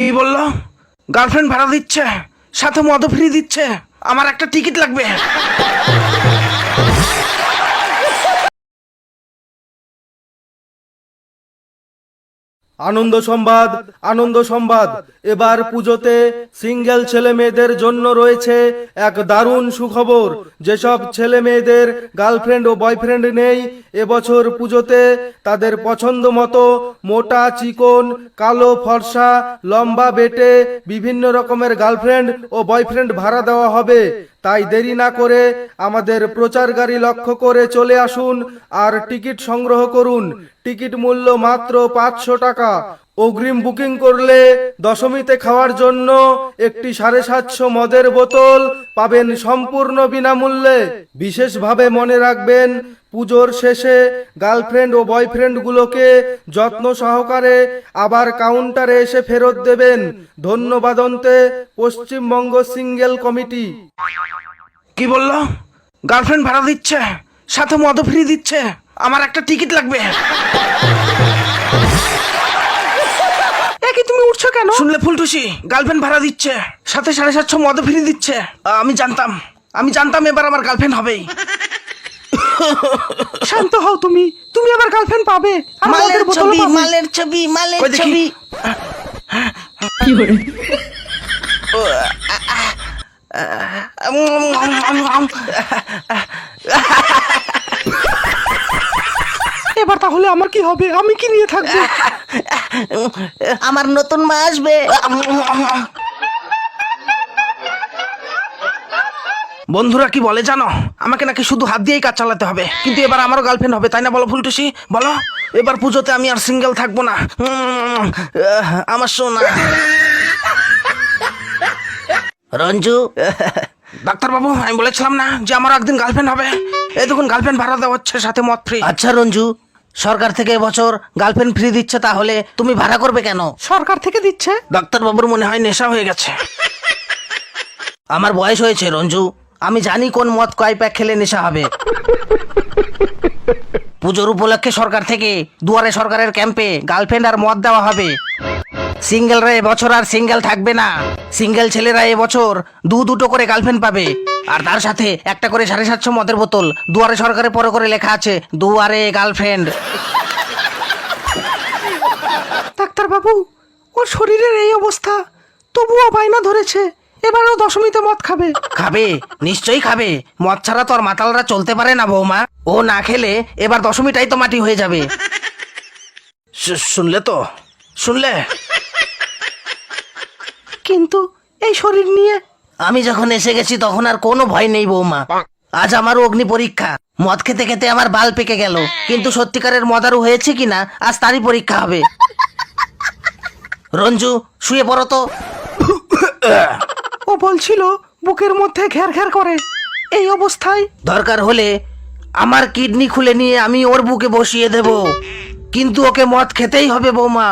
কি বললো? গার্লফ্রেন্ড ভাড়া দিচ্ছে, সাথে মদও ফ্রি দিচ্ছে। আমার একটা টিকিট লাগবে। আনন্দ সংবাদ, আনন্দ সংবাদ। এবার পুজোতে সিঙ্গেল ছেলে মেয়েদের জন্য রয়েছে এক দারুণ সুখবর। যেসব ছেলে মেয়েদের গার্লফ্রেন্ড ও বয়ফ্রেন্ড নেই, এবছর পুজোতে তাদের পছন্দ মতো মোটা, চিকন, কালো, ফর্সা, লম্বা, বেটে বিভিন্ন রকমের গার্লফ্রেন্ড ও বয়ফ্রেন্ড ভাড়া দেওয়া হবে। তাই দেরি না করে আমাদের প্রচার গাড়ি লক্ষ্য করে চলে আসুন আর টিকিট সংগ্রহ করুন। টিকিট মূল্য মাত্র 500 টাকা। অগ্রিম বুকিং করলে দশমীতে খাওয়ার জন্য একটি 750 মদের বোতল পাবেন সম্পূর্ণ বিনামূল্যে। বিশেষভাবে মনে রাখবেন, পুজোর শেষে গার্লফ্রেন্ড ও বয়ফ্রেন্ড গুলোকে যত্ন সহকারে আবার কাউন্টারে এসে ফেরত দেবেন। ধন্যবাদ অন্তে পশ্চিমবঙ্গ সিঙ্গেল কমিটি। কি বললো? গার্লফ্রেন্ড ভাড়া দিচ্ছে, সাথে মদও ফ্রি দিচ্ছে। আমার একটা টিকিট লাগবে। কি তুমি উঠছো কেন? শুনলে ফুলটুসি, গার্লফ্রেন্ড ভাড়া দিচ্ছে, সাথে 750 মদও ফ্রি দিচ্ছে। আমি জানতাম এবার আমার গার্লফ্রেন্ড হবেই। শান্ত হও তুমি। তুমি আবার গার্লফ্রেন্ড পাবে আর মালের মদের বোতলও ছবি, পাবে। মালের ছবি, মালের কই দেখি। ছবি। কি করে? এবার তাহলে আমার কি হবে? আমি কি নিয়ে থাকবো? আমার নতুন মা আসবে। বন্ধুরা কি বলে জানো? আমাকে নাকি শুধু হাত দিয়েই কাজ চালাতে হবে, কিন্তু এবার আমারও গার্লফ্রেন্ড হবে, তাই না বলো ফুলটুসি? বলো, এবার পুজোতে আমি আর সিঙ্গেল থাকবো না। আমার সোনা রঞ্জু। ডাক্তারবাবু, আমি বলেছিলাম না যে আমারও একদিন গার্লফ্রেন্ড হবে? এই দেখুন, গার্লফ্রেন্ড ভাড়া দেওয়া হচ্ছে, সাথে মদ ফ্রি। আচ্ছা রঞ্জু, সরকার থেকে এবছর গার্লফ্রেন্ড ফ্রি দিচ্ছে, তাহলে তুমি ভাড়া করবে কেন? সরকার থেকে দিচ্ছে? ডাক্তারবাবুর মনে হয় নেশা হয়ে গেছে। আমার বয়স হয়েছে রঞ্জু, আমি জানি কোন মদ কয় প্যাক খেলে নেশা হবে। পুজোর উপলক্ষে সরকার থেকে দুয়ারে সরকারের ক্যাম্পে গার্লফ্রেন্ড আর মদ দেওয়া হবে। সিঙ্গেলরা এবছর আর সিঙ্গেল থাকবে না। সিঙ্গেল ছেলেরা এবছর দুটো করে গার্লফ্রেন্ড পাবে, আর তার সাথে একটা করে 750 মদের বোতল। দুয়ারে সরকারে পরে করে লেখা আছে, দুয়ারে গার্লফ্রেন্ড। ডাক্তারবাবু, ওর শরীরের এই অবস্থা, তবুও বায়না ধরেছে এবারও দশমীতে মদ খাবে। খাবে, নিশ্চয়ই খাবে। মদ ছাড়া তো আর মাতালরা চলতে পারে না বৌমা। ও না খেলে এবার দশমীটাই তো মাটি হয়ে যাবে। শুনলে তো, শুনলে? কিন্তু এই শরীর নিয়ে আমি যখন এসে গেছি তখন আর কোনো ভয় নেই বৌমা। আজ আমার অগ্নি পরীক্ষা। মদ খেতে খেতে আমার বাল পেকে গেল, কিন্তু সত্যিকারের মদারু হয়েছে কিনা আজ তারই পরীক্ষা হবে। রঞ্জু, শুয়ে পড়ো তো। ও বলছিল বুকের মধ্যে ঘ্যার ঘ্যার করে। এই অবস্থায় দরকার হলে আমার কিডনি খুলে নিয়ে আমি ওর বুকে বসিয়ে দেব, কিন্তু ওকে মদ খেতেই হবে বৌমা।